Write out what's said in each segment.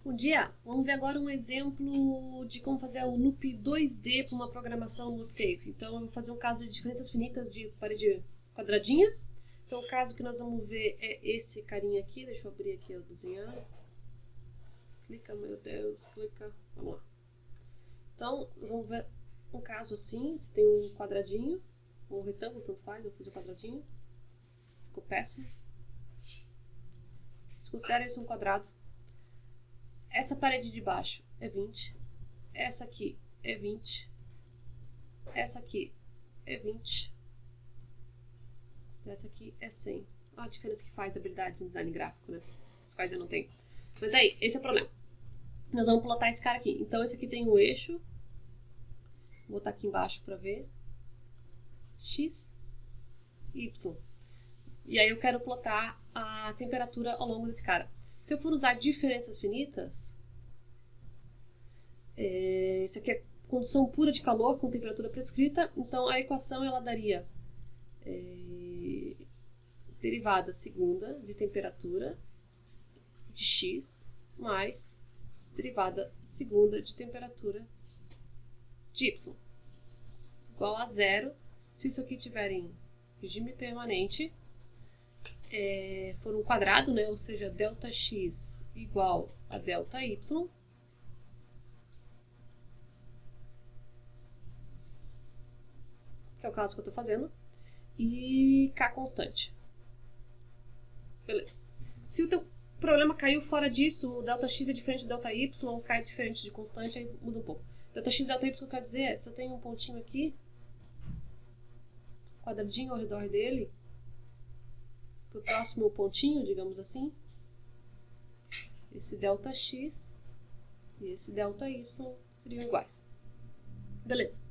Bom dia! Vamos ver agora um exemplo de como fazer o loop 2D para uma programação no Octave. Então, eu vou fazer um caso de diferenças finitas de parede quadradinha. Então, o caso que nós vamos ver é esse carinha aqui. Deixa eu abrir aqui o desenhar. Clica, meu Deus, clica. Vamos lá. Então, nós vamos ver um caso assim. Você tem um quadradinho, ou um retângulo, tanto faz. Eu fiz o quadradinho. Ficou péssimo. Considera isso um quadrado. Essa parede de baixo é 20. Essa aqui é 20. Essa aqui é 20. Essa aqui é 100. Olha a diferença que faz habilidades em design gráfico, né? As quais eu não tenho. Mas aí, esse é o problema. Nós vamos plotar esse cara aqui. Então, esse aqui tem um eixo. Vou botar aqui embaixo para ver. X, Y. E aí eu quero plotar a temperatura ao longo desse cara. Se eu for usar diferenças finitas, isso aqui é condição pura de calor com temperatura prescrita, então a equação ela daria derivada segunda de temperatura de x mais derivada segunda de temperatura de y igual a zero se isso aqui tiver em regime permanente. For um quadrado, né? Ou seja, ΔX igual a ΔY, que é o caso que eu estou fazendo, e K constante. Beleza. Se o teu problema caiu fora disso, o ΔX é diferente de ΔY, o K é diferente de constante, aí muda um pouco. ΔX e ΔY, o que eu quero dizer é, se eu tenho um pontinho aqui, quadradinho ao redor dele, para o próximo pontinho, digamos assim, esse ΔX e esse ΔY seriam iguais. Beleza.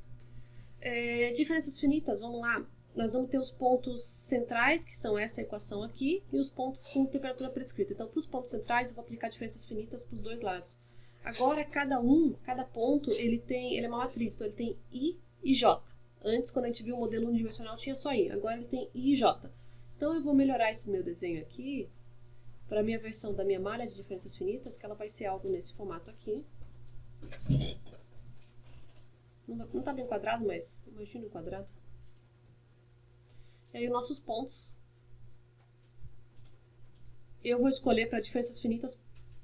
Diferenças finitas, vamos lá. Nós vamos ter os pontos centrais, que são essa equação aqui, e os pontos com temperatura prescrita. Então, para os pontos centrais, eu vou aplicar diferenças finitas para os dois lados. Agora, cada ponto, ele é uma matriz, então ele tem I e J. Antes, quando a gente viu o modelo unidimensional, tinha só I. Agora ele tem I e J. Então, eu vou melhorar esse meu desenho aqui para a minha versão da minha malha de diferenças finitas, que ela vai ser algo nesse formato aqui. Não está bem quadrado, mas imagina um quadrado. E aí, os nossos pontos. Eu vou escolher para diferenças finitas,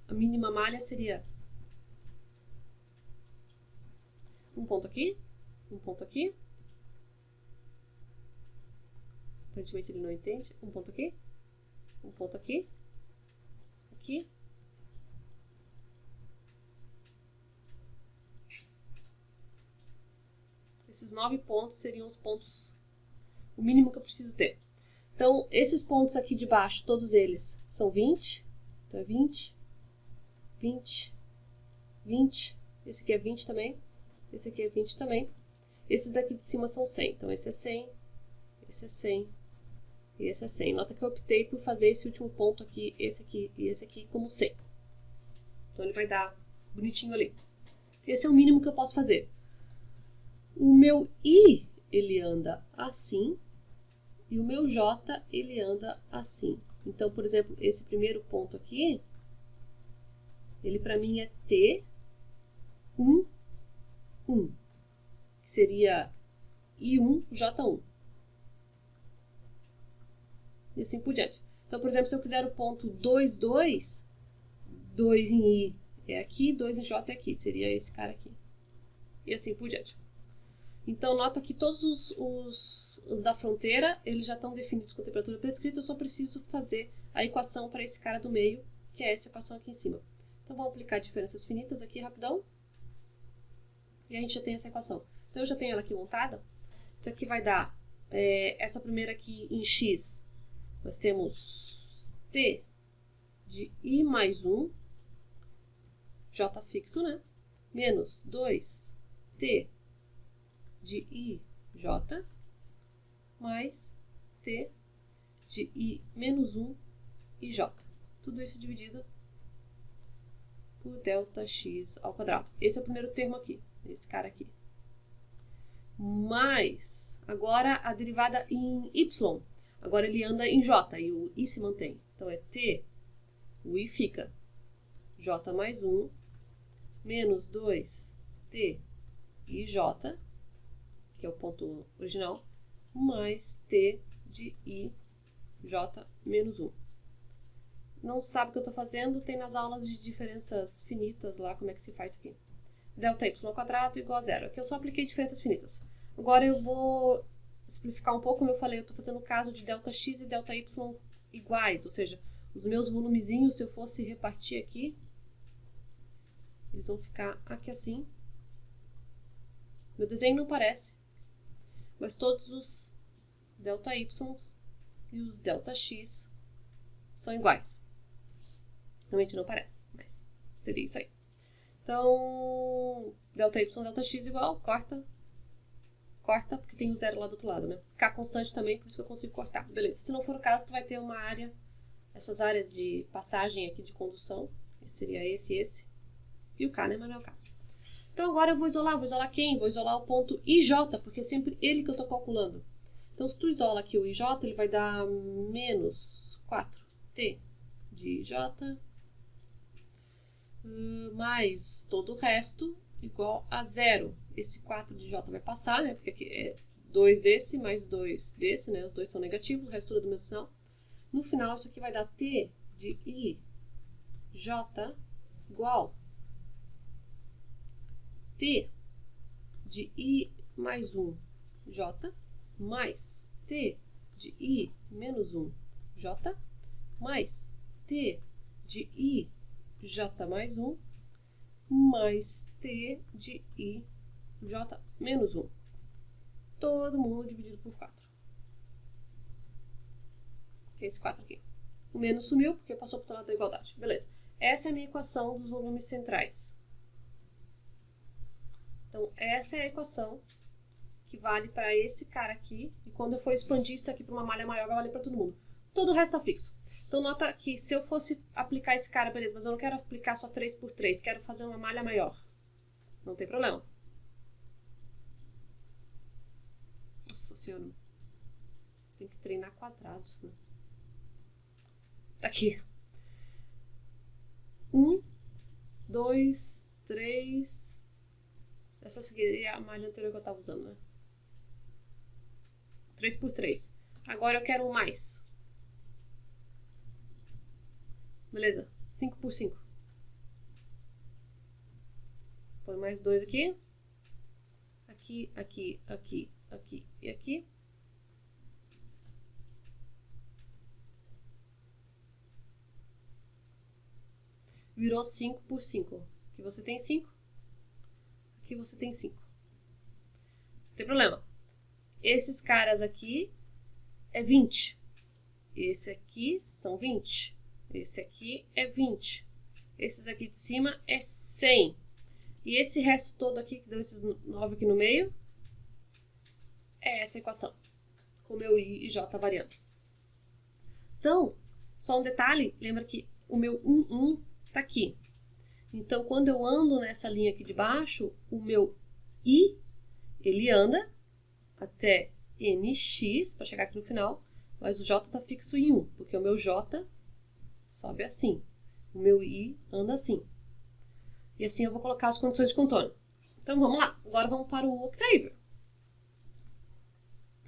a mínima malha seria um ponto aqui, um ponto aqui. Aparentemente ele não entende. Um ponto aqui, um ponto aqui, aqui. Esses 9 pontos seriam os pontos, o mínimo que eu preciso ter. Então, esses pontos aqui de baixo, todos eles são 20. Então, é 20, 20, 20. Esse aqui é 20 também. Esse aqui é 20 também. Esses daqui de cima são 100. Então, esse é 100, esse é 100. E esse é 100. Nota que eu optei por fazer esse último ponto aqui e esse aqui como 100. Então, ele vai dar bonitinho ali. Esse é o mínimo que eu posso fazer. O meu I, ele anda assim. E o meu J, ele anda assim. Então, por exemplo, esse primeiro ponto aqui, ele para mim é T1, 1. Que seria I1, J1. E assim por diante. Então, por exemplo, se eu quiser o ponto 2, 2, 2 em I é aqui, 2 em J é aqui, seria esse cara aqui. E assim por diante. Então, nota que todos os da fronteira, eles já estão definidos com temperatura prescrita, eu só preciso fazer a equação para esse cara do meio, que é essa equação aqui em cima. Então, vamos aplicar diferenças finitas aqui rapidão. E a gente já tem essa equação. Então, eu já tenho ela aqui montada. Isso aqui vai dar, essa primeira aqui em X, nós temos T de I mais 1, J fixo, né? Menos 2T de IJ, mais T de I menos 1 IJ. Tudo isso dividido por ΔX ao quadrado. Esse é o primeiro termo aqui, esse cara aqui. Mais, agora a derivada em Y. Agora ele anda em J e o I se mantém. Então é T, o I fica j mais 1 menos 2t i j, que é o ponto original, mais t de i j menos 1. Não sabe o que eu estou fazendo? Tem nas aulas de diferenças finitas lá como é que se faz isso aqui. Delta y ao quadrado igual a zero. Aqui eu só apliquei diferenças finitas. Agora eu vou simplificar um pouco, como eu falei, eu estou fazendo o caso de Δx e Δy iguais, ou seja, os meus volumezinhos, se eu fosse repartir aqui, eles vão ficar aqui assim. Meu desenho não parece, mas todos os Δy e os Δx são iguais. Realmente não parece, mas seria isso aí. Então, Δy, Δx igual, corta, porque tem o zero lá do outro lado, né? K constante também, por isso que eu consigo cortar. Beleza, se não for o caso, tu vai ter uma área, essas áreas de passagem aqui de condução, esse seria esse, e o K, né? Mas não é o caso. Então agora eu vou isolar quem? Vou isolar o ponto IJ, porque é sempre ele que eu estou calculando. Então se tu isola aqui o IJ, ele vai dar menos 4t de IJ, mais todo o resto igual a zero. Esse 4 de J vai passar, né? Porque aqui é 2 desse mais 2 desse, né? Os dois são negativos, o resto tudo é do mesmo sinal. No final, isso aqui vai dar t de i j igual t de i mais 1 j mais t de i menos 1 j mais t de i j mais 1 mais t de i j menos 1. Todo mundo dividido por 4. Que é esse 4 aqui. O menos sumiu porque passou para o lado da igualdade. Beleza. Essa é a minha equação dos volumes centrais. Então, essa é a equação que vale para esse cara aqui. E quando eu for expandir isso aqui para uma malha maior, vai valer para todo mundo. Todo o resto está fixo. Então, nota que se eu fosse aplicar esse cara, beleza, mas eu não quero aplicar só 3 por 3, quero fazer uma malha maior. Não tem problema. Nossa senhora. Tem que treinar quadrados, né? Tá aqui. 1, 2, 3. Essa seria a malha anterior que eu estava usando, né? 3 por 3. Agora eu quero um mais. Beleza? 5 por 5. Põe mais 2 aqui. Aqui, aqui, aqui, aqui e aqui. Virou 5 por 5. Aqui você tem 5. Aqui você tem 5. Não tem problema. Esses caras aqui é 20. Esse aqui são 20. Esse aqui é 20. Esses aqui de cima é 100. E esse resto todo aqui, que deu esses 9 aqui no meio, é essa equação. Com o meu I e J variando. Então, só um detalhe. Lembra que o meu 1 está aqui. Então, quando eu ando nessa linha aqui de baixo, o meu I, ele anda até NX, para chegar aqui no final, mas o J está fixo em 1, porque o meu J sobe assim. O meu I anda assim. E assim eu vou colocar as condições de contorno. Então, vamos lá. Agora vamos para o Octaver.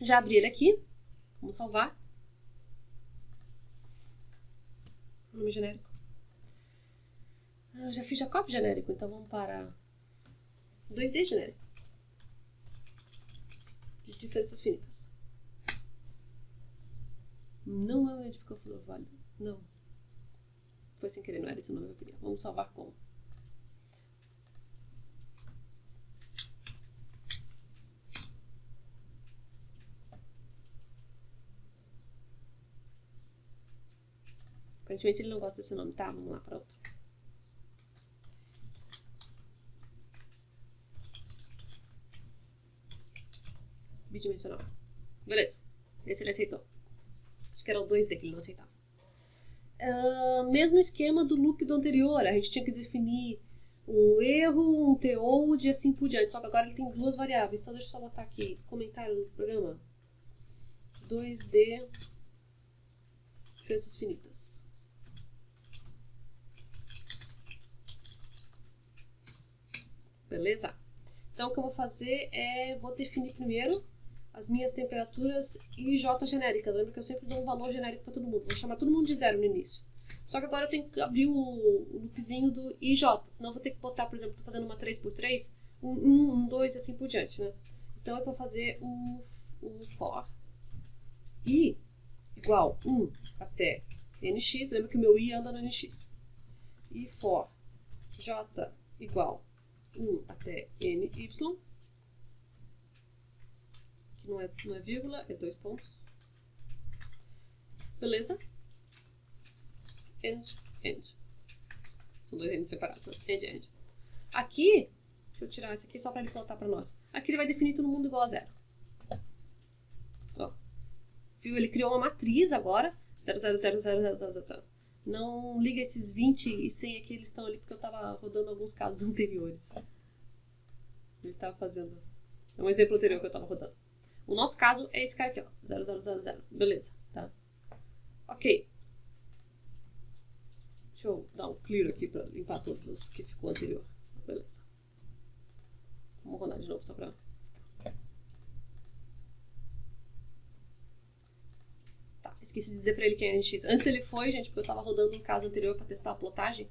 Já abri ele aqui. Vamos salvar. Nome genérico. Já fiz Jacob genérico, então vamos para 2D genérico. De diferenças finitas. Não é um identificador válido. Não. Foi sem querer, não era esse o nome que eu queria. Vamos salvar como? Aparentemente ele não gosta desse nome, tá? Vamos lá para outro. Bidimensional. Beleza. Esse ele aceitou. Acho que era o 2D que ele não aceitava. Mesmo esquema do loop do anterior. A gente tinha que definir um erro, um TOD e assim por diante. Só que agora ele tem duas variáveis. Então deixa eu só botar aqui comentário no programa. 2D diferenças finitas. Beleza? Então, o que eu vou fazer é, vou definir primeiro as minhas temperaturas IJ genéricas. Lembra que eu sempre dou um valor genérico para todo mundo. Vou chamar todo mundo de 0 no início. Só que agora eu tenho que abrir o loopzinho do IJ. Senão eu vou ter que botar, por exemplo, estou fazendo uma 3x3, um 1, um 2 e assim por diante, né? Então eu vou fazer o for I igual 1 até nx. Lembra que o meu I anda no nx. E for j igual 1 até ny, que não é vírgula, é 2 pontos. Beleza? End. São dois ends separados. End. Aqui, deixa eu tirar esse aqui só para ele plotar para nós. Aqui ele vai definir todo mundo igual a 0. Ó. Viu? Ele criou uma matriz agora. 0, 0, 0, 0, 0, 0, 0. Não liga esses 20 e 100 aqui, eles estão ali porque eu estava rodando alguns casos anteriores. Ele estava fazendo... É um exemplo anterior que eu estava rodando. O nosso caso é esse cara aqui, ó. 0, 0, 0, 0. Beleza, tá? Ok. Deixa eu dar um clear aqui para limpar todos os que ficou anterior. Beleza. Vamos rodar de novo só para... Tá, esqueci de dizer para ele quem é NX. Antes ele foi, gente, porque eu estava rodando um caso anterior para testar a plotagem.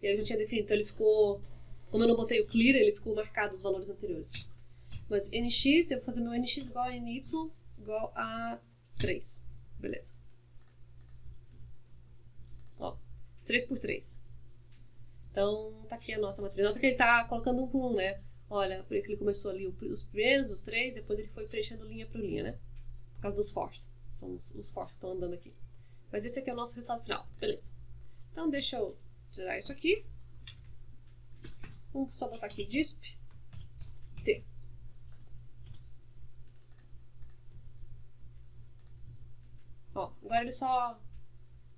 E aí eu já tinha definido, então ele ficou... Como eu não botei o clear, ele ficou marcado os valores anteriores. Mas NX, eu vou fazer meu NX igual a NY igual a 3. Beleza. Ó, 3 por 3. Então, tá aqui a nossa matriz. Nota que ele tá colocando um por um, né? Olha, por que ele começou ali os primeiros, os 3, depois ele foi preenchendo linha por linha, né? Por causa dos force. São os force que estão andando aqui. Mas esse aqui é o nosso resultado final. Beleza. Então, deixa eu tirar isso aqui. Vamos só botar aqui disp t. Ó, agora ele só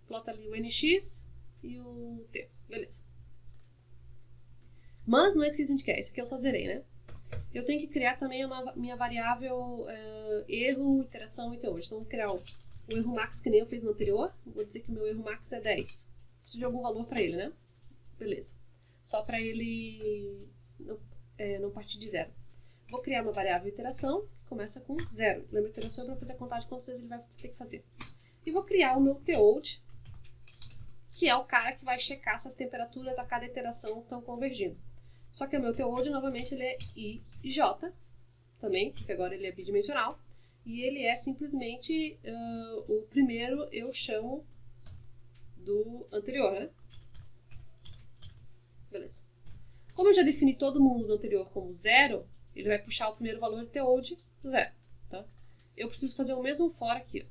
plota ali o nx e o t. Beleza. Mas não é isso que a gente quer. Isso aqui eu só zerei, né? Eu tenho que criar também a minha variável erro, iteração e teor. Então, vou criar o erro max que nem eu fiz no anterior. Vou dizer que o meu erro max é 10. Preciso de algum valor para ele, né? Beleza. Só para ele não partir de 0. Vou criar uma variável iteração que começa com 0. Lembra, iteração é para fazer a contagem de quantas vezes ele vai ter que fazer. E vou criar o meu teold, que é o cara que vai checar se as temperaturas a cada iteração estão convergindo. Só que o meu teold, novamente, ele é IJ, também, porque agora ele é bidimensional. E ele é simplesmente o primeiro eu chamo do anterior, né? Beleza. Como eu já defini todo mundo do anterior como 0, ele vai puxar o primeiro valor do teold do 0, tá? Eu preciso fazer o mesmo for aqui, ó.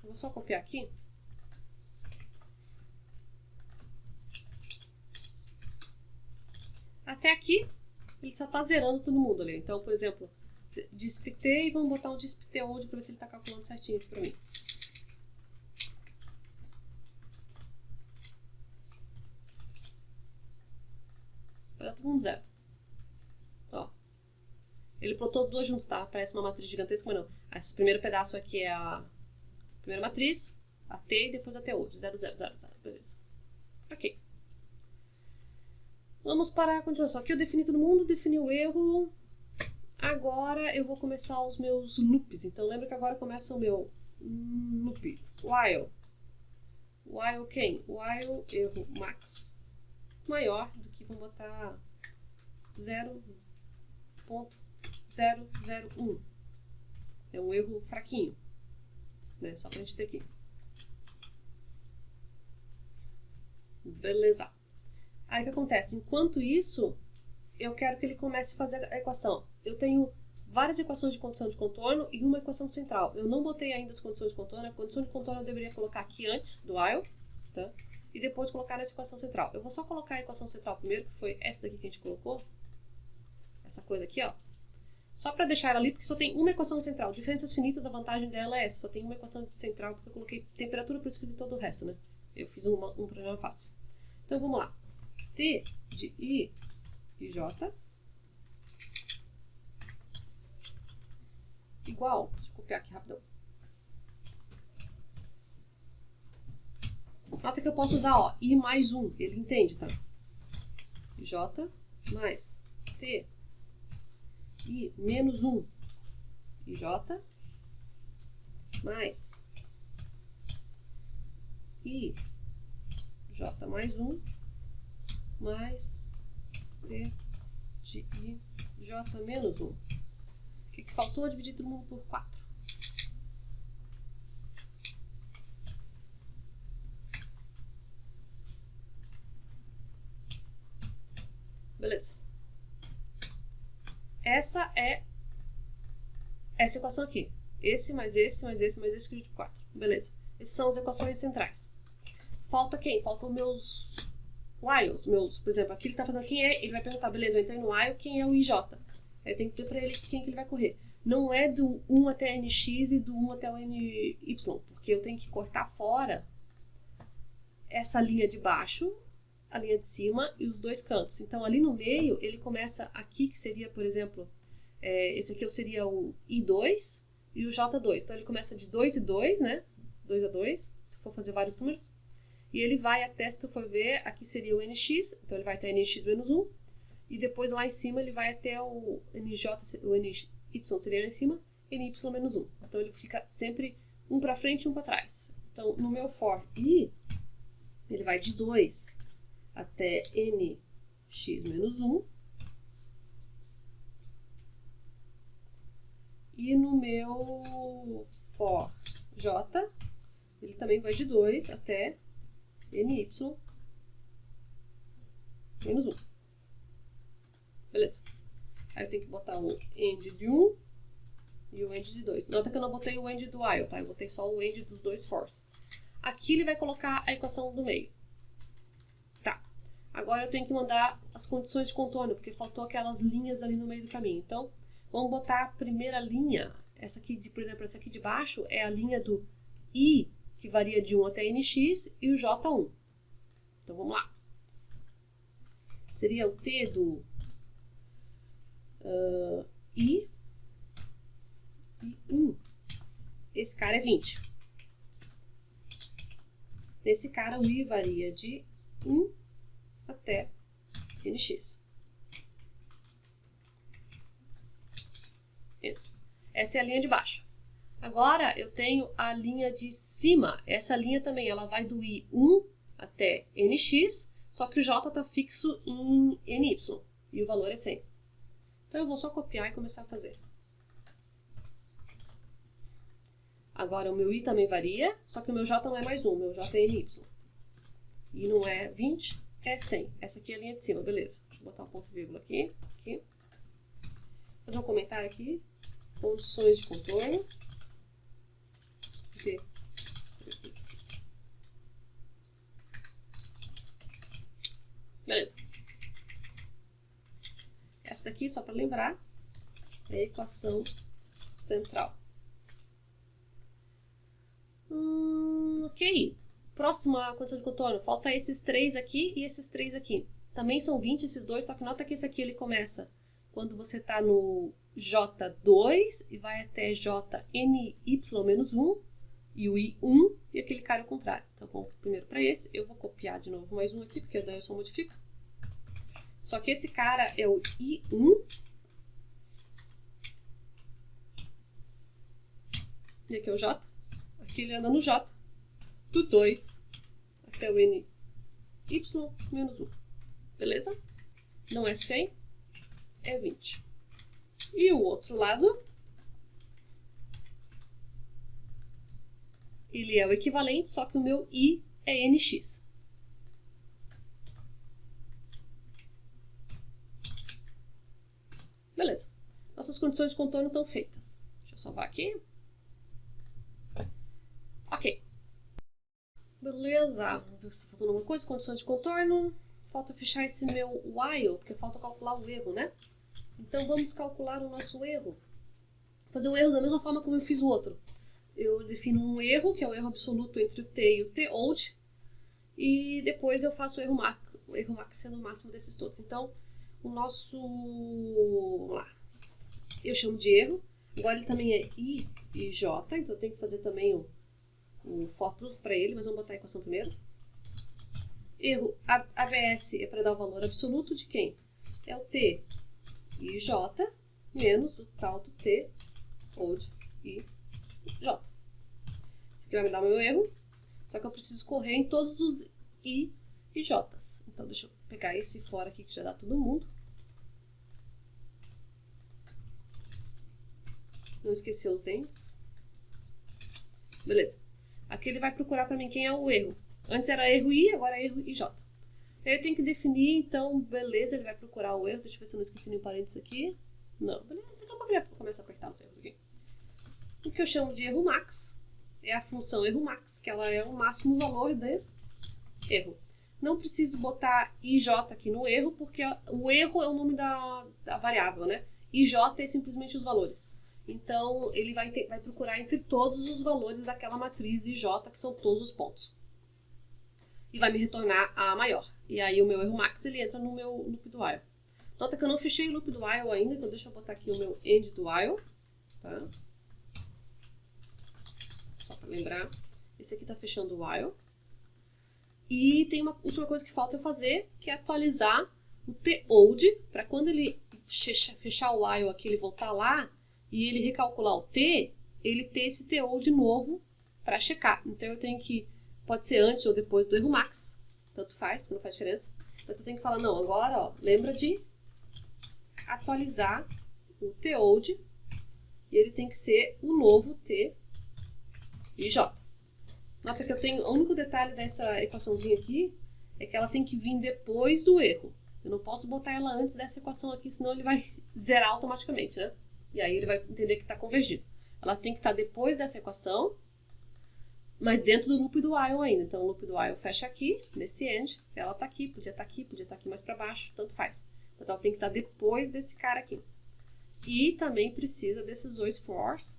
Eu vou só copiar aqui. Até aqui, ele só está zerando todo mundo ali. Então, por exemplo, disptei e vamos botar um dispteold para ver se ele está calculando certinho aqui para mim. Vai dar todo mundo 0. Ó. Ele plotou as duas juntas, tá? Parece uma matriz gigantesca, mas não. Esse primeiro pedaço aqui é a primeira matriz, a T e depois a teold. 0, 0, 0, 0. Beleza. Ok. Vamos para a continuação. Aqui eu defini todo mundo, defini o erro. Agora eu vou começar os meus loops. Então lembra que agora começa o meu loop. While. While quem? While erro max maior do que, vou botar 0.001. É um erro fraquinho, né? Só pra gente ter aqui. Beleza. Aí o que acontece? Enquanto isso, eu quero que ele comece a fazer a equação. Eu tenho várias equações de condição de contorno e uma equação central. Eu não botei ainda as condições de contorno. A condição de contorno eu deveria colocar aqui antes do while, tá? E depois colocar nessa equação central. Eu vou só colocar a equação central primeiro, que foi essa daqui que a gente colocou. Essa coisa aqui, ó. Só para deixar ela ali, porque só tem uma equação central. Diferenças finitas, a vantagem dela é essa. Só tem uma equação central, porque eu coloquei temperatura por escrito todo o resto, né? Eu fiz um problema fácil. Então, vamos lá. T de I e J igual, deixa eu copiar aqui rapidão. Nota que eu posso usar, ó, I mais 1, ele entende, tá? J mais T I menos 1 ij mais I j mais 1 mais T de I j menos 1. O que faltou? Dividir todo mundo por 4. Beleza. Essa é essa equação aqui. Esse mais esse mais esse mais esse dividido por 4. Beleza. Essas são as equações centrais. Falta quem? Faltam meus whiles. Por exemplo, aqui ele está fazendo quem é. Ele vai perguntar, beleza, eu entrei no while, quem é o IJ? Aí eu tenho que dizer para ele quem que ele vai correr. Não é do 1 até NX e do 1 até o NY, porque eu tenho que cortar fora essa linha de baixo, a linha de cima e os dois cantos. Então, ali no meio, ele começa aqui, que seria, por exemplo, esse aqui seria o I2 e o J2. Então, ele começa de 2 e 2, né? 2 a 2, se for fazer vários números. E ele vai até, se tu for ver, aqui seria o NX, então ele vai até NX menos 1. E depois lá em cima ele vai até o NJ, o NY seria lá em cima, NY menos 1. Então ele fica sempre um para frente e um para trás. Então no meu for I, ele vai de 2 até NX menos 1. E no meu for J, ele também vai de 2 até NY menos 1. Beleza. Aí eu tenho que botar o end de 1 e o end de 2. Nota que eu não botei o end do while, tá? Eu botei só o end dos dois fors. Aqui ele vai colocar a equação do meio. Tá. Agora eu tenho que mandar as condições de contorno, porque faltou aquelas linhas ali no meio do caminho. Então, vamos botar a primeira linha. Essa aqui, por exemplo, essa aqui de baixo é a linha do I, que varia de 1 até NX, e o J1. Então, vamos lá. Seria o T do I e 1. Esse cara é 20. Nesse cara, o I varia de 1 até NX. Essa é a linha de baixo. Agora, eu tenho a linha de cima. Essa linha também, ela vai do I1 até NX, só que o J está fixo em NY, e o valor é 100. Então, eu vou só copiar e começar a fazer. Agora, o meu I também varia, só que o meu J não é mais 1, o meu J é NY. I não é 20, é 100. Essa aqui é a linha de cima, beleza. Deixa eu botar um ponto e vírgula aqui. Fazer um comentário aqui. Condições de contorno. Beleza. Essa daqui, só para lembrar, é a equação central. Ok. Próxima condição de contorno. Falta esses 3 aqui e esses 3 aqui. Também são 20 esses dois, só que nota que esse aqui ele começa quando você está no J2 e vai até JNY menos 1 e o I1 e aquele cara é o contrário. Então, vamos primeiro para esse. Eu vou copiar de novo mais um aqui, porque daí eu só modifico. Só que esse cara é o I1. E aqui é o J. Aqui ele anda no J. Do 2 até o NY menos 1. Beleza? Não é 100, é 20. E o outro lado, ele é o equivalente, só que o meu I é NX. Beleza. Nossas condições de contorno estão feitas. Deixa eu salvar aqui. Ok. Beleza. Vamos ver se está faltando alguma coisa. Condições de contorno. Falta fechar esse meu while, porque falta calcular o erro, né? Então, vamos calcular o nosso erro. Vou fazer o erro da mesma forma como eu fiz o outro. Eu defino um erro, que é o erro absoluto entre o T e o T-old. E depois eu faço o erro max sendo o máximo desses todos. Então, o nosso... Vamos lá. Eu chamo de erro. Agora ele também é I e J, então eu tenho que fazer também o for para ele, mas vamos botar a equação primeiro. Erro ABS é para dar o valor absoluto de quem? É o T e J menos o tal do T, old e J. Esse aqui vai me dar o meu erro, só que eu preciso correr em todos os I e J's. Então, deixa eu pegar esse fora aqui, que já dá todo mundo. Não esquecer os ends. Beleza. Aqui ele vai procurar para mim quem é o erro. Antes era erro I, agora é erro IJ. Eu tenho que definir, então, beleza, ele vai procurar o erro. Deixa eu ver se eu não esqueci nenhum parênteses aqui. Não, beleza. Então, eu vou começar a apertar os erros aqui. O que eu chamo de erro max é a função erro max, que ela é o máximo valor de erro. Não preciso botar IJ aqui no erro, porque o erro é o nome da variável, né? IJ é simplesmente os valores. Então, ele vai procurar entre todos os valores daquela matriz IJ, que são todos os pontos. E vai me retornar a maior. E aí, o meu erro max, ele entra no meu loop do while. Nota que eu não fechei o loop do while ainda, então deixa eu botar aqui o meu end do while. Tá? Só para lembrar. Esse aqui está fechando o while. E tem uma última coisa que falta eu fazer, que é atualizar o told, para quando ele fechar o while aqui, ele voltar lá, e ele recalcular o T, ele ter esse told novo para checar. Então eu tenho que, pode ser antes ou depois do erro max, tanto faz, não faz diferença. Mas eu tenho que falar, não, agora, ó, lembra de atualizar o told, e ele tem que ser o novo T e J. Nota que eu tenho, o único detalhe dessa equaçãozinha aqui é que ela tem que vir depois do erro. Eu não posso botar ela antes dessa equação aqui, senão ele vai zerar automaticamente, né? E aí ele vai entender que está convergido. Ela tem que estar depois dessa equação, mas dentro do loop do while ainda. Então o loop do while fecha aqui, nesse end. Ela está aqui, podia estar aqui mais para baixo, tanto faz. Mas ela tem que estar depois desse cara aqui. E também precisa desses dois fors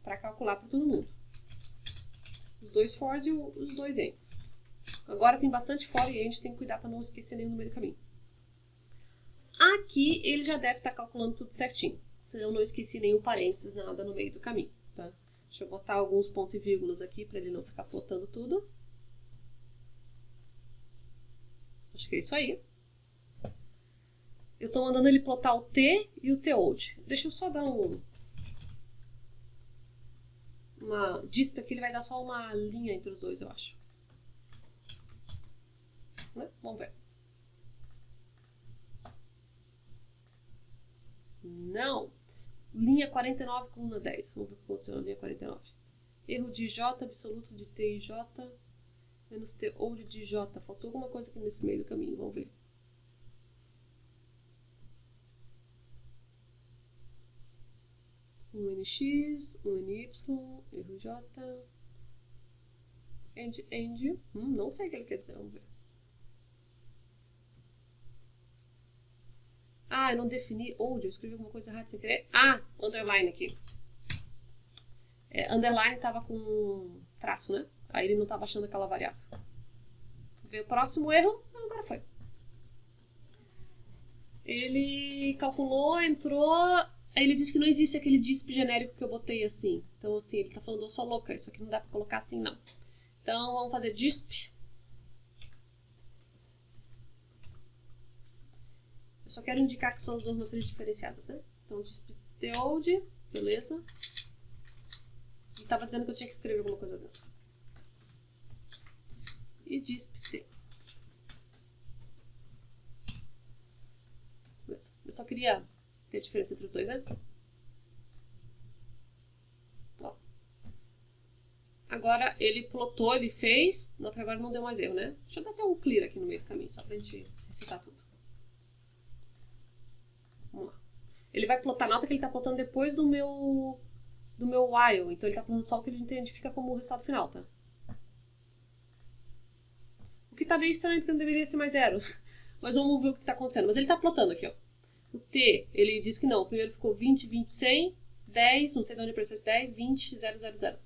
para calcular para todo mundo. Os dois fors e os dois ends. Agora tem bastante for e end, tem que cuidar para não esquecer nenhum no meio do caminho. Aqui ele já deve estar calculando tudo certinho. Se eu não esqueci nenhum parênteses, nada no meio do caminho. Tá? Deixa eu botar alguns pontos e vírgulas aqui para ele não ficar plotando tudo. Acho que é isso aí. Eu estou mandando ele plotar o T e o told. Deixa eu só dar uma disp aqui, ele vai dar só uma linha entre os dois, eu acho. Né? Vamos ver. Não. Linha 49, coluna 10. Vamos ver o que aconteceu na linha 49. Erro de J, absoluto de T e J, menos T ou de J. Faltou alguma coisa aqui nesse meio do caminho, vamos ver. Um NX, um NY, erro J, end. Não sei o que ele quer dizer, vamos ver. Ah, eu não defini old, eu escrevi alguma coisa errada sem querer. Ah, underline aqui. Underline estava com traço, né? Aí ele não estava achando aquela variável. Veio o próximo erro, agora foi. Ele calculou, entrou, aí ele disse que não existe aquele disp genérico que eu botei assim. Então, assim, ele está falando, eu sou louca, isso aqui não dá para colocar assim, não. Então, vamos fazer disp. Eu só quero indicar que são as duas matrizes diferenciadas, né? Então, disp told, beleza. E estava dizendo que eu tinha que escrever alguma coisa dentro. E disp t. Beleza. Eu só queria ter a diferença entre os dois, né? Ó. Agora ele plotou, ele fez. Nota que agora não deu mais erro, né? Deixa eu dar até um clear aqui no meio do caminho, só pra gente recitar tudo. Vamos lá. Ele vai plotar, nota que ele está plotando depois do meu while. Então ele está plotando só o que ele identifica como o resultado final, tá? O que está meio estranho porque não deveria ser mais zero. Mas vamos ver o que está acontecendo. Mas ele está plotando aqui, ó. O T, ele diz que não. O primeiro ficou 20, 20, 100, 10, não sei de onde apareceu esse 10, 20, 0, 0, 0.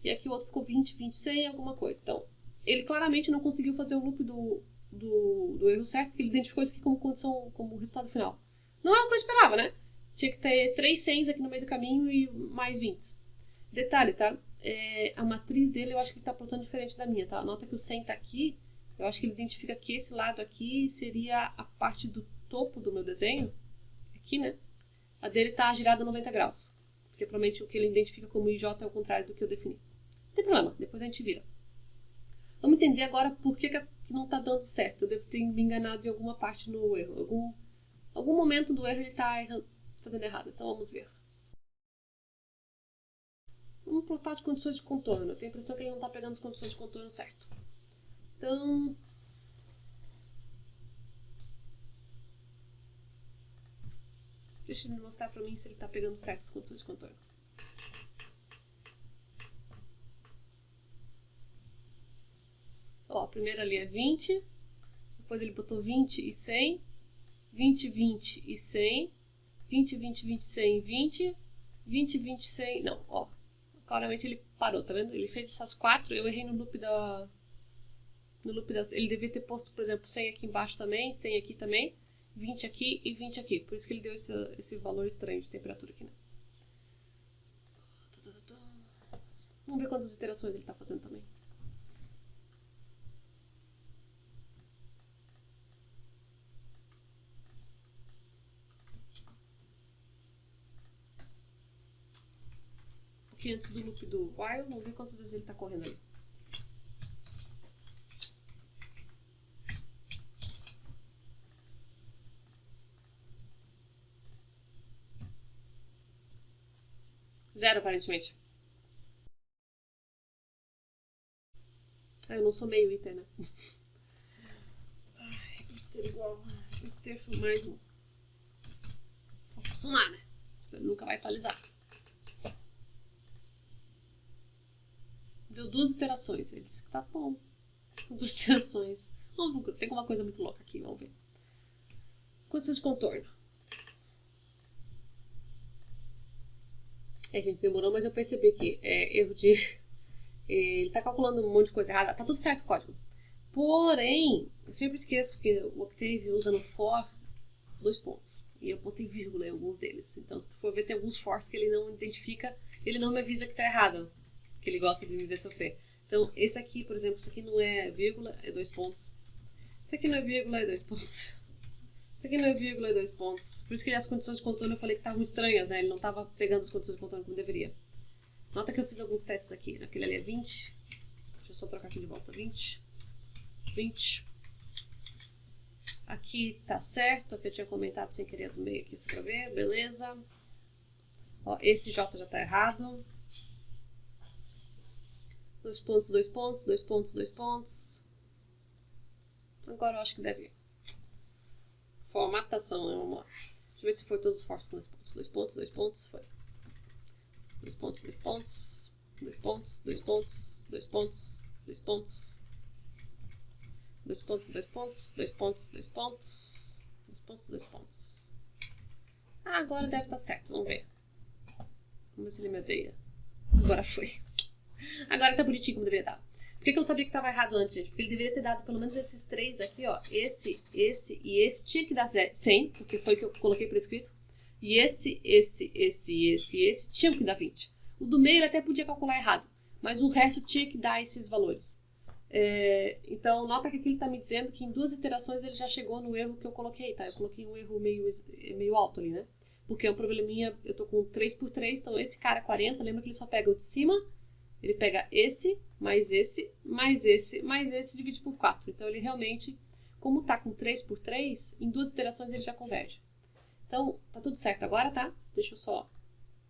E aqui o outro ficou 20, 20, 100, alguma coisa. Então, ele claramente não conseguiu fazer o loop do erro certo, porque ele identificou isso aqui como condição, como resultado final. Não é o que eu esperava, né? Tinha que ter 3 100s aqui no meio do caminho e mais 20. Detalhe, tá? A matriz dele eu acho que ele está plotando diferente da minha, tá? Nota que o 100 está aqui. Eu acho que ele identifica que esse lado aqui seria a parte do topo do meu desenho. aqui, né? A dele tá girada 90 graus. Porque provavelmente o que ele identifica como IJ é o contrário do que eu defini. Não tem problema, depois a gente vira. Vamos entender agora por que não tá dando certo. Eu devo ter me enganado em alguma parte no erro. Algum momento do erro ele tá fazendo errado. Então vamos ver. Vamos plotar as condições de contorno. Eu tenho a impressão que ele não está pegando as condições de contorno certo. Então... deixa ele mostrar para mim se ele está pegando certo as condições de contorno. Ó, a primeira ali é 20. Depois ele botou 20 e 100. 20, 20 e 100. 20, 20, 20, 100, 20. 20, 20, 100... não, ó. Claramente ele parou, tá vendo? Ele fez essas 4, eu errei no loop da... ele devia ter posto, por exemplo, 100 aqui embaixo também, 100 aqui também, 20 aqui e 20 aqui. Por isso que ele deu esse valor estranho de temperatura aqui, né? Vamos ver quantas iterações ele tá fazendo também. Aqui antes do loop do while, vamos ver quantas vezes ele está correndo ali. Zero, aparentemente. Ah, eu não sou meio iter, né? Ai, iter igual. Iter mais um. Vou acostumar, né? Senão ele nunca vai atualizar. Deu 2 iterações. Ele disse que tá bom. 2 iterações. Vamos ver. Tem alguma coisa muito louca aqui. Vamos ver. Condições de contorno. Gente, demorou, mas eu percebi que erro de... ele tá calculando um monte de coisa errada. Tá tudo certo o código. Porém, eu sempre esqueço que o Octave usa no for 2 pontos. E eu botei vírgula em alguns deles. Então, se tu for ver, tem alguns fors que ele não identifica. Ele não me avisa que tá errado. Que ele gosta de me ver sofrer. Então, esse aqui, por exemplo, isso aqui não é vírgula, é 2 pontos. Isso aqui não é vírgula, é 2 pontos. Isso aqui não é vírgula, é 2 pontos. Por isso que as condições de contorno eu falei que estavam estranhas, né? Ele não estava pegando as condições de contorno como deveria. Nota que eu fiz alguns testes aqui. Aquele ali é 20. Deixa eu só trocar aqui de volta. 20. 20. Aqui tá certo. Aqui eu tinha comentado sem querer do meio aqui, só pra ver. Beleza. Ó, esse J já tá errado. 2 pontos, 2 pontos, 2 pontos, 2 pontos. Agora eu acho que deve ir. Formatação, né? Vamos lá. Deixa eu ver se foi todos os forços com 2 pontos. 2 pontos, 2 pontos, foi. 2 pontos, 2 pontos. 2 pontos, 2 pontos, 2 pontos, 2 pontos. 2 pontos, 2 pontos, 2 pontos, 2 pontos. 2 pontos, 2 pontos. Ah, agora deve estar certo, vamos ver. Vamos ver se ele me odeia. Agora foi. Agora tá bonitinho como deveria estar. Por que eu sabia que estava errado antes, gente? Porque ele deveria ter dado pelo menos esses 3 aqui, ó. Esse e esse tinha que dar 100, porque foi o que eu coloquei por escrito. E esse tinha que dar 20. O do meio ele até podia calcular errado, mas o resto tinha que dar esses valores. Então, nota que aqui ele está me dizendo que em 2 iterações ele já chegou no erro que eu coloquei, tá? Eu coloquei um erro meio alto ali, né? Porque é um probleminha, eu tô com 3×3, então esse cara 40, lembra que ele só pega o de cima. Ele pega esse, mais esse, mais esse, mais esse, divide por 4. Então, ele realmente, como tá com 3×3, em 2 iterações ele já converge. Então, tá tudo certo agora, tá? Deixa eu só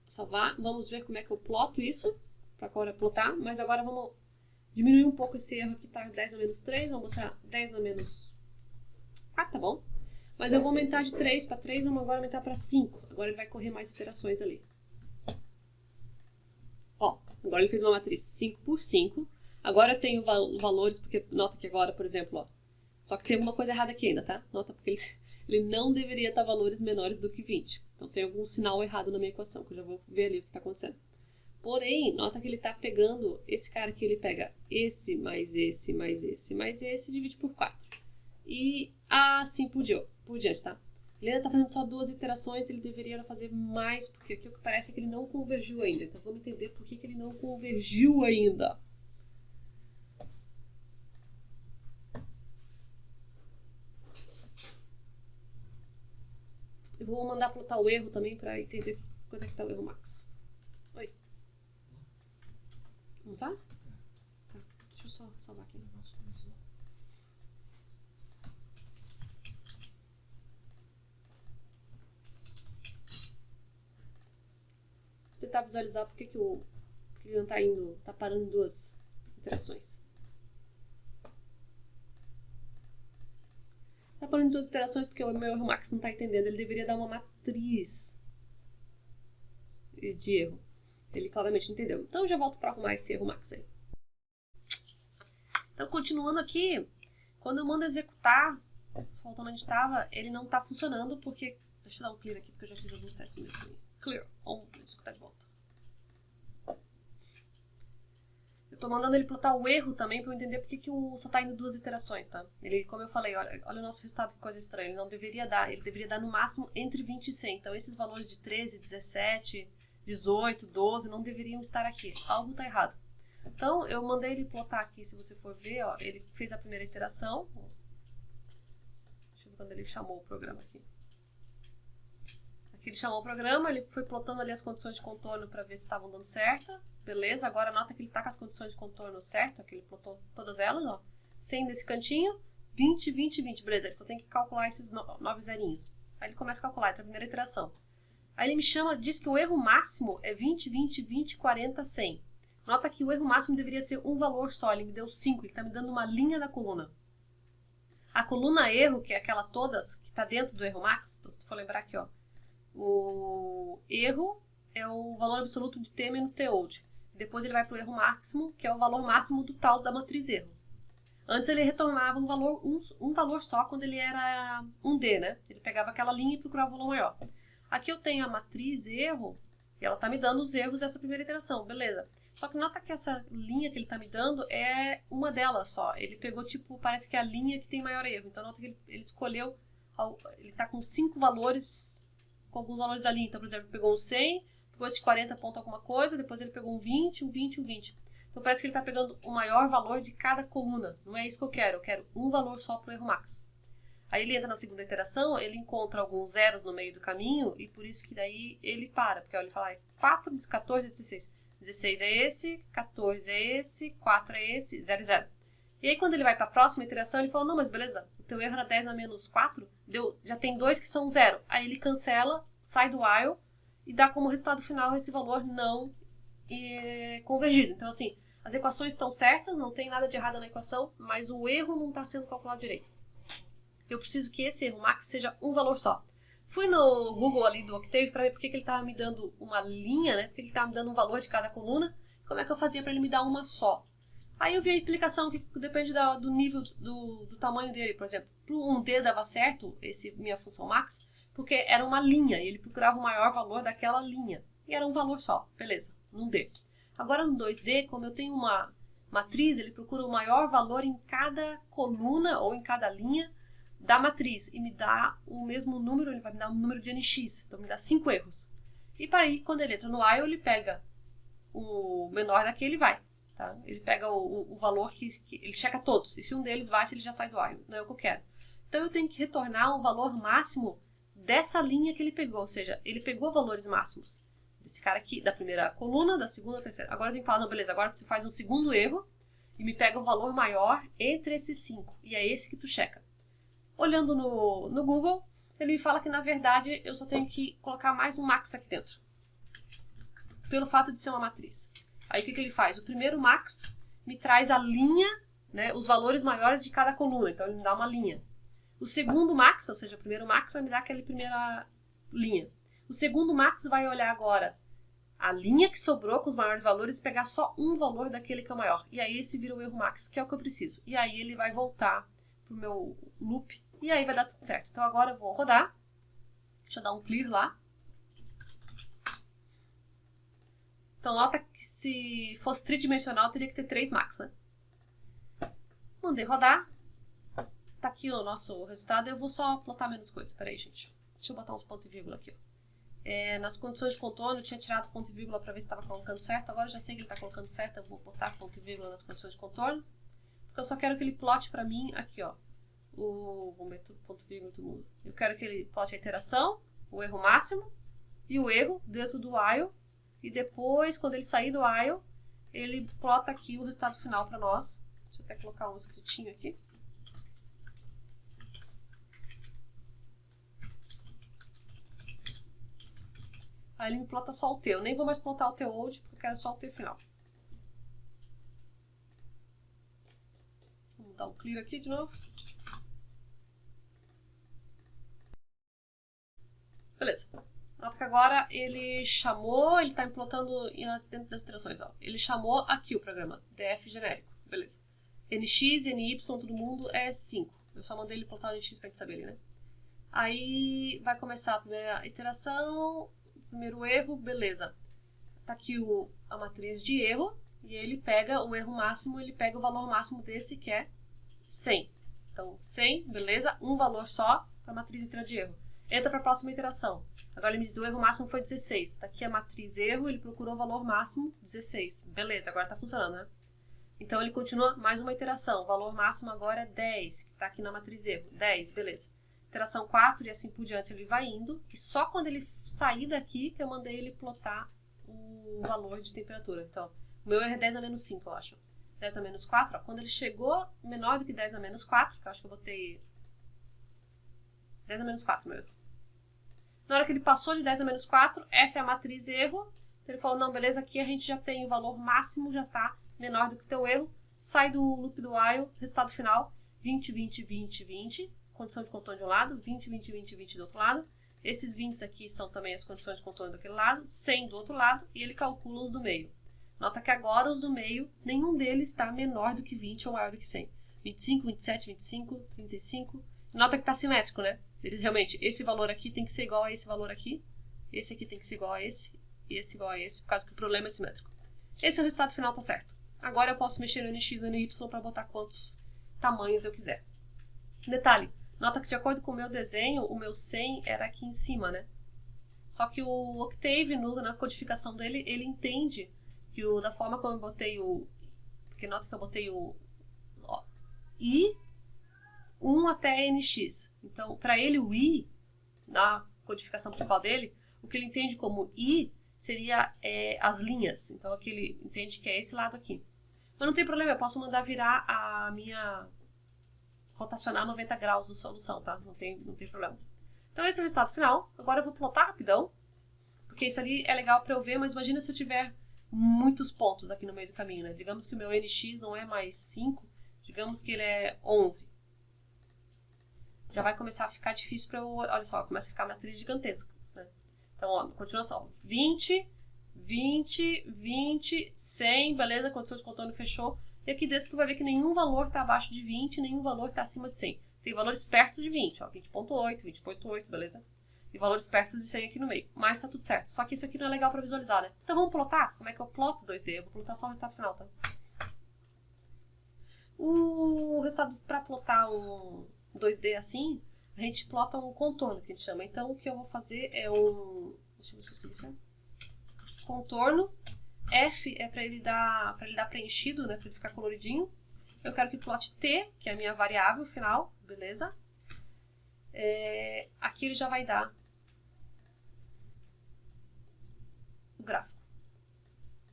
salvar. Vamos ver como é que eu ploto isso, para agora plotar. Mas agora vamos diminuir um pouco esse erro aqui, tá? 10 a menos 3, vamos botar 10 a menos 4, tá bom? Mas eu vou aumentar de 3 para 3, vamos agora aumentar para 5. Agora ele vai correr mais iterações ali. Ó, agora ele fez uma matriz 5 por 5. Agora eu tenho valores, porque nota que agora, por exemplo, ó. Só que tem alguma coisa errada aqui ainda, tá? Nota porque ele não deveria estar valores menores do que 20. Então tem algum sinal errado na minha equação, que eu já vou ver ali o que está acontecendo. Porém, nota que ele está pegando esse cara aqui, ele pega esse, mais esse, mais esse, mais esse, e divide por 4. E assim por diante, tá? Ele ainda está fazendo só 2 iterações, ele deveria fazer mais, porque aqui o que parece é que ele não convergiu ainda. Então vamos entender por que ele não convergiu ainda. vou mandar plotar o erro também para entender quanto é que tá o erro max. Oi. Vamos lá? Tá. Deixa eu só salvar aqui. Você tentar visualizar porque que ele não tá indo, tá parando em 2 iterações. Tá parando em 2 iterações porque o meu erro max não tá entendendo. Ele deveria dar uma matriz de erro. Ele claramente não entendeu. Então eu já volto para arrumar esse erro max aí. Então continuando aqui, quando eu mando executar, voltando onde estava, ele não tá funcionando porque... Deixa eu dar um clear aqui porque eu já fiz alguns testes mesmo também. Clear. Vamos executar de volta. Eu tô mandando ele plotar o erro também para eu entender porque que só tá indo 2 iterações, tá? Ele, como eu falei, olha o nosso resultado, que coisa estranha. Ele não deveria dar, ele deveria dar no máximo entre 20 e 100. Então esses valores de 13, 17, 18, 12 não deveriam estar aqui. Algo tá errado. Então eu mandei ele plotar aqui, se você for ver, ó, ele fez a primeira iteração. Deixa eu ver quando ele chamou o programa aqui. Aqui ele chamou o programa, ele foi plotando ali as condições de contorno para ver se estavam dando certo. Beleza, agora nota que ele está com as condições de contorno certo, aqui ele plotou todas elas, ó. 100 nesse cantinho, 20, 20, 20. Beleza, ele só tem que calcular esses 9 zerinhos. Aí ele começa a calcular, então a primeira iteração. Aí ele me chama, diz que o erro máximo é 20, 20, 20, 40, 100. Nota que o erro máximo deveria ser um valor só, ele me deu 5, ele está me dando uma linha na coluna. A coluna erro, que é aquela todas, que está dentro do erro max, então se tu for lembrar aqui, ó. O erro é o valor absoluto de t menos t old. Depois ele vai para o erro máximo, que é o valor máximo do tal da matriz erro. Antes ele retornava um valor só quando ele era 1D, né? Ele pegava aquela linha e procurava o valor maior. Aqui eu tenho a matriz erro, e ela está me dando os erros dessa primeira iteração, beleza. Só que nota que essa linha que ele está me dando é uma delas só. Ele pegou, tipo, parece que é a linha que tem maior erro. Então nota que ele escolheu, ele está com 5 valores, com alguns valores da linha. Então, por exemplo, ele pegou um 100... Pegou esse 40 ponto alguma coisa, depois ele pegou um 20, um 20, um 20. Então parece que ele está pegando o maior valor de cada coluna. Não é isso que eu quero um valor só para o erro max. Aí ele entra na segunda iteração, ele encontra alguns zeros no meio do caminho, e por isso que daí ele para. Porque ó, ele fala, 4, 14 é 16. 16 é esse, 14 é esse, 4 é esse, 0, 0. E aí quando ele vai para a próxima iteração, ele fala, não, mas beleza, o teu erro era 10 na menos 4, já tem 2 que são 0. Aí ele cancela, sai do while, e dá como resultado final esse valor não convergido. Então, assim, as equações estão certas, não tem nada de errado na equação, mas o erro não está sendo calculado direito. Eu preciso que esse erro max seja um valor só. Fui no Google ali do Octave para ver por que ele estava me dando uma linha, né? Porque ele estava me dando um valor de cada coluna. Como é que eu fazia para ele me dar uma só? Aí eu vi a explicação que depende do nível, do tamanho dele. Por exemplo, para o 1D dava certo, minha função max, porque era uma linha, e ele procurava o maior valor daquela linha. E era um valor só, beleza, no 1D. Agora no 2D, como eu tenho uma matriz, ele procura o maior valor em cada coluna ou em cada linha da matriz. E me dá o mesmo número, ele vai me dar um número de NX, então me dá 5 erros. E para aí, quando ele entra no while, ele pega o menor daquele e vai. Tá? Ele pega o valor que ele checa todos, e se um deles bate, ele já sai do while, não é o que eu quero. Então eu tenho que retornar um valor máximo dessa linha que ele pegou, ou seja, ele pegou valores máximos desse cara aqui, da primeira coluna, da segunda, da terceira. Agora eu tenho que falar, não, beleza, agora você faz um segundo erro e me pega um valor maior entre esses 5, e é esse que tu checa. Olhando no Google, ele me fala que na verdade eu só tenho que colocar mais um max aqui dentro, pelo fato de ser uma matriz. Aí o que ele faz? O primeiro max me traz a linha, né, os valores maiores de cada coluna, então ele me dá uma linha. O segundo max, ou seja, o primeiro max vai me dar aquela primeira linha. O segundo max vai olhar agora a linha que sobrou com os maiores valores e pegar só um valor daquele que é o maior. E aí esse vira o erro max, que é o que eu preciso. E aí ele vai voltar pro meu loop e aí vai dar tudo certo. Então agora eu vou rodar. Deixa eu dar um clear lá. Então nota que se fosse tridimensional teria que ter 3 max, né? Mandei rodar. Tá aqui o nosso resultado. Eu vou só plotar menos coisa. Pera aí, gente. Deixa eu botar uns pontos e vírgula aqui, ó. Nas condições de contorno eu tinha tirado ponto e vírgula para ver se estava colocando certo. Agora eu já sei que ele está colocando certo. Eu vou botar ponto e vírgula nas condições de contorno. Porque eu só quero que ele plote para mim aqui, ó. Vou meter ponto e vírgula do mundo. Eu quero que ele plote a iteração. o erro máximo e o erro dentro do while. E depois, quando ele sair do while, ele plota aqui o resultado final para nós. Deixa eu até colocar um escritinho aqui. Aí ele me plota só o T. Eu nem vou mais plotar o T old, porque eu quero só o T final. Vamos dar um clear aqui de novo. Beleza. Nota que agora ele chamou, ele está implantando dentro das iterações. Ó. Ele chamou aqui o programa, df genérico. Beleza. nx, ny, todo mundo é 5. Eu só mandei ele implantar o nx para a gente saber ali, né? Aí vai começar a primeira iteração, primeiro erro, beleza. Tá aqui a matriz de erro, e ele pega o erro máximo, ele pega o valor máximo desse, que é 100. Então, 100, beleza, um valor só para a matriz inteira de erro. Entra para a próxima iteração. Agora ele me diz que o erro máximo foi 16. Tá aqui a matriz erro, ele procurou o valor máximo 16. Beleza, agora tá funcionando, né? Então ele continua mais uma iteração. O valor máximo agora é 10, que tá aqui na matriz erro. 10, beleza. Iteração 4 e assim por diante ele vai indo. E só quando ele sair daqui que eu mandei ele plotar o valor de temperatura. Então, o meu erro é 10 a menos 5, eu acho. 10 a menos 4, ó. Quando ele chegou menor do que 10 a menos 4, que eu acho que eu botei 10 a menos 4, meu erro. Na hora que ele passou de 10 a menos 4, essa é a matriz erro. Ele falou, não, beleza, aqui a gente já tem o valor máximo, já está menor do que o teu erro. Sai do loop do while, resultado final, 20, 20, 20, 20. Condição de contorno de um lado, 20, 20, 20, 20 do outro lado. Esses 20 aqui são também as condições de contorno daquele lado, 100 do outro lado, e ele calcula os do meio. Nota que agora os do meio, nenhum deles está menor do que 20 ou maior do que 100. 25, 27, 25, 35. Nota que está simétrico, né? Ele, realmente, esse valor aqui tem que ser igual a esse valor aqui. Esse aqui tem que ser igual a esse. E esse igual a esse, por causa que o problema é simétrico. Esse é o resultado final, tá certo. Agora eu posso mexer no nx e no ny para botar quantos tamanhos eu quiser. Detalhe, nota que de acordo com o meu desenho, o meu 100 era aqui em cima, né? Só que o Octave, na codificação dele, ele entende que da forma como eu botei porque nota que eu botei i 1 até nx. Então, para ele, o i, na codificação principal dele, o que ele entende como i seria as linhas. Então, aqui ele entende que é esse lado aqui. Mas não tem problema, eu posso mandar virar a minha... rotacionar 90 graus de solução, tá? Não tem problema. Então, esse é o resultado final. Agora eu vou plotar rapidão, porque isso ali é legal para eu ver, mas imagina se eu tiver muitos pontos aqui no meio do caminho, né? Digamos que o meu nx não é mais 5, digamos que ele é 11. Já vai começar a ficar difícil para eu... Olha só, começa a ficar uma matriz gigantesca, né? Então, ó, continuação. 20, 20, 20, 100, beleza? Condição de contorno fechou. E aqui dentro tu vai ver que nenhum valor está abaixo de 20, nenhum valor está acima de 100. Tem valores perto de 20, ó, 20.8, 20.8, beleza? E valores perto de 100 aqui no meio. Mas está tudo certo. Só que isso aqui não é legal para visualizar, né? Então vamos plotar? Como é que eu ploto 2D? Eu vou plotar só o resultado final, tá? O resultado para plotar um 2D assim, a gente plota um contorno, que a gente chama. Então, o que eu vou fazer é deixa eu ver se eu escrevi certo. Contorno. F é para ele dar preenchido, né? Para ele ficar coloridinho. Eu quero que plote T, que é a minha variável final, beleza? Aqui ele já vai dar o gráfico.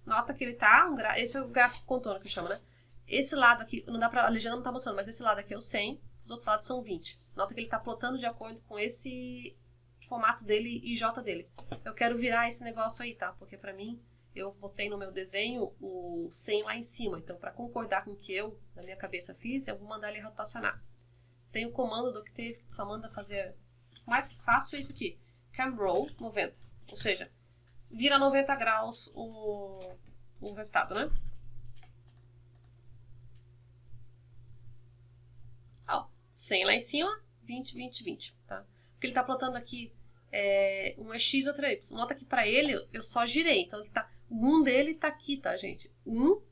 Nota que ele tá, esse é o gráfico contorno que chama, né? Esse lado aqui, não dá pra, a legenda não tá mostrando, mas esse lado aqui é o 100, os outros lados são 20. Nota que ele tá plotando de acordo com esse formato dele e J dele. Eu quero virar esse negócio aí, tá? Porque pra mim, eu botei no meu desenho o 100 lá em cima. Então, pra concordar com o que eu, na minha cabeça, fiz, eu vou mandar ele rotacionar. Tem o comando do Octave que só manda fazer... O mais fácil é isso aqui. Camroll 90. Ou seja, vira 90 graus o resultado, né? Ó, 100 lá em cima, 20, 20, 20, tá? Porque ele tá plotando aqui um é x, outro é y. Nota que pra ele, eu só girei. Então, ele tá, o 1 dele tá aqui, tá, gente? 1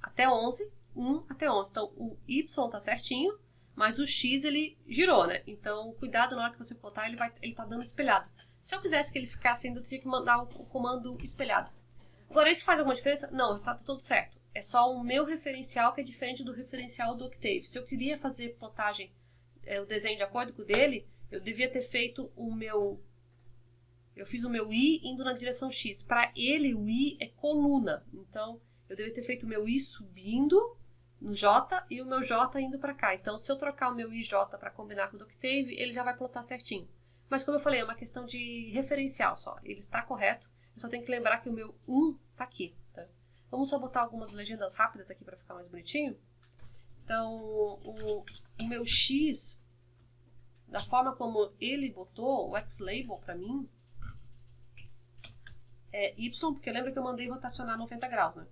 até 11, 1 até 11. Então, o y tá certinho, mas o x ele girou, né? Então, cuidado na hora que você plotar, ele tá dando espelhado. Se eu quisesse que ele ficasse ainda, eu teria que mandar o comando espelhado. Agora, isso faz alguma diferença? Não, está tudo certo. É só o meu referencial que é diferente do referencial do Octave. Se eu queria fazer plotagem, o desenho de acordo com o dele, eu devia ter feito o meu Eu fiz o meu I indo na direção X. Para ele, o I é coluna. Então, eu deveria ter feito o meu I subindo no J e o meu J indo para cá. Então, se eu trocar o meu IJ para combinar com o do Octave, ele já vai plotar certinho. Mas, como eu falei, é uma questão de referencial só. Ele está correto. Eu só tenho que lembrar que o meu 1 está aqui. Tá? Vamos só botar algumas legendas rápidas aqui para ficar mais bonitinho. Então, o meu X, da forma como ele botou o X-Label para mim, é Y, porque lembra que eu mandei rotacionar 90 graus, né?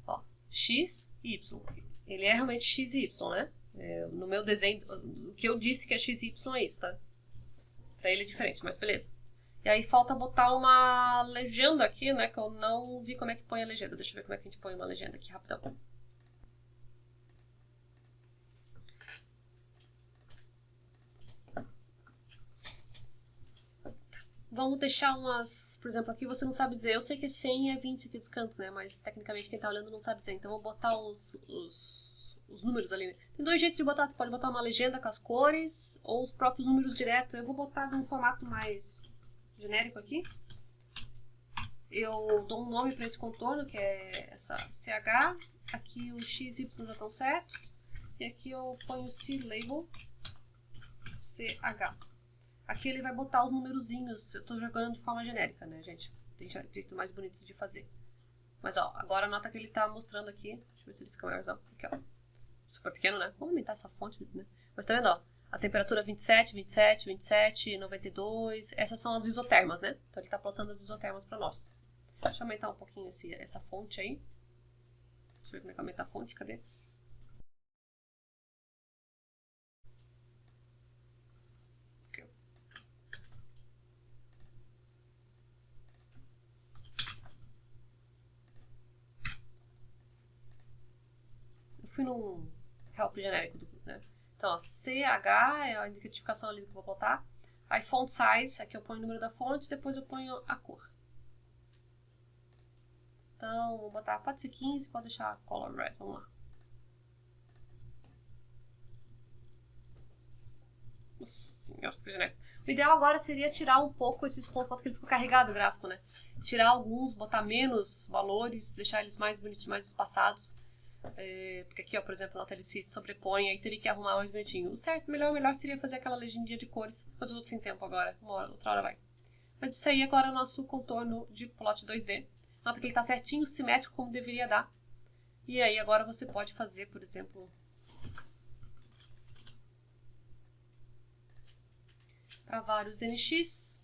Ó, X, Y. Ele é realmente X e Y, né? No meu desenho, o que eu disse que é X e Y é isso, tá? Pra ele é diferente, mas beleza. E aí falta botar uma legenda aqui, né? Que eu não vi como é que põe a legenda. Deixa eu ver como é que a gente põe uma legenda aqui rapidão. Vamos deixar umas... Por exemplo, aqui você não sabe dizer. Eu sei que é 100 e é 20 aqui dos cantos, né? Mas tecnicamente quem tá olhando não sabe dizer. Então eu vou botar os números ali. Tem dois jeitos de botar. Tu pode botar uma legenda com as cores ou os próprios números direto. Eu vou botar num formato mais genérico aqui. Eu dou um nome para esse contorno, que é essa CH. Aqui o X e Y já estão certos. E aqui eu ponho o C-Label CH. Aqui ele vai botar os numerozinhos. Eu estou jogando de forma genérica, né, gente? Tem jeito mais bonito de fazer. Mas, ó, agora nota que ele está mostrando aqui. Deixa eu ver se ele fica maior. Aqui, ó. Super pequeno, né? Vamos aumentar essa fonte, né? Mas tá vendo, ó? A temperatura 27, 27, 27, 92. Essas são as isotermas, né? Então ele está plotando as isotermas para nós. Deixa eu aumentar um pouquinho essa fonte aí. Deixa eu ver como é que aumenta a fonte. Cadê? Eu fui num help genérico, né? Então, ó, CH é a identificação ali que eu vou botar. Aí, font size, aqui eu ponho o número da fonte, depois eu ponho a cor. Então, vou botar, pode ser 15, pode deixar color red, vamos lá. O ideal agora seria tirar um pouco esses pontos, que ele ficou carregado o gráfico, né? Tirar alguns, botar menos valores, deixar eles mais bonitinhos, mais espaçados. Porque aqui, ó, por exemplo, a nota ele se sobrepõe, aí teria que arrumar mais bonitinho. O certo, melhor seria fazer aquela legendinha de cores, mas eu tô sem tempo agora, outra hora vai. Mas isso aí agora é o nosso contorno de plot 2D. Nota que ele tá certinho, simétrico, como deveria dar. E aí agora você pode fazer, por exemplo... para vários NX.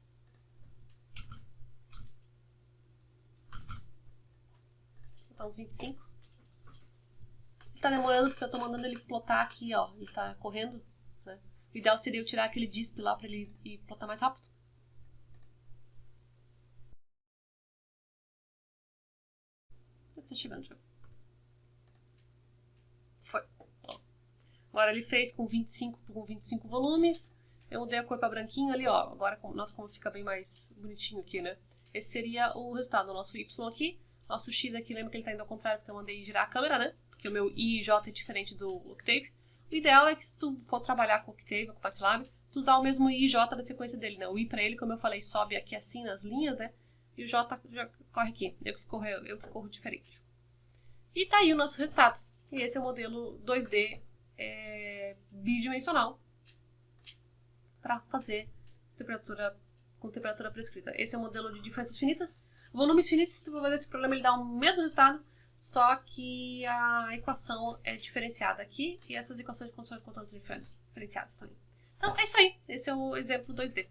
Vou botar uns 25. Ele tá demorando porque eu tô mandando ele plotar aqui, ó. Ele tá correndo, né? O ideal seria eu tirar aquele disp lá pra ele ir plotar mais rápido. Tá chegando já. Foi. Ó. Agora ele fez com 25 volumes. Eu mudei a cor para branquinho ali, ó. Agora nota como fica bem mais bonitinho aqui, né? Esse seria o resultado. O nosso Y aqui. Nosso X aqui, lembra que ele tá indo ao contrário porque eu mandei girar a câmera, né? Porque o meu I e J é diferente do Octave. O ideal é que se tu for trabalhar com o Octave, com o MATLAB, tu usar o mesmo I e J da sequência dele, né? O I para ele, como eu falei, sobe aqui assim nas linhas, né? E o J já corre aqui. Eu que corro diferente. E tá aí o nosso resultado. E esse é o modelo 2D bidimensional para fazer com temperatura prescrita. Esse é o modelo de diferenças finitas. Volumes finitos, se tu for fazer esse problema, ele dá o mesmo resultado, só que a equação é diferenciada aqui e essas equações de condições de contorno são diferenciadas também. Então, é isso aí. Esse é o exemplo 2D.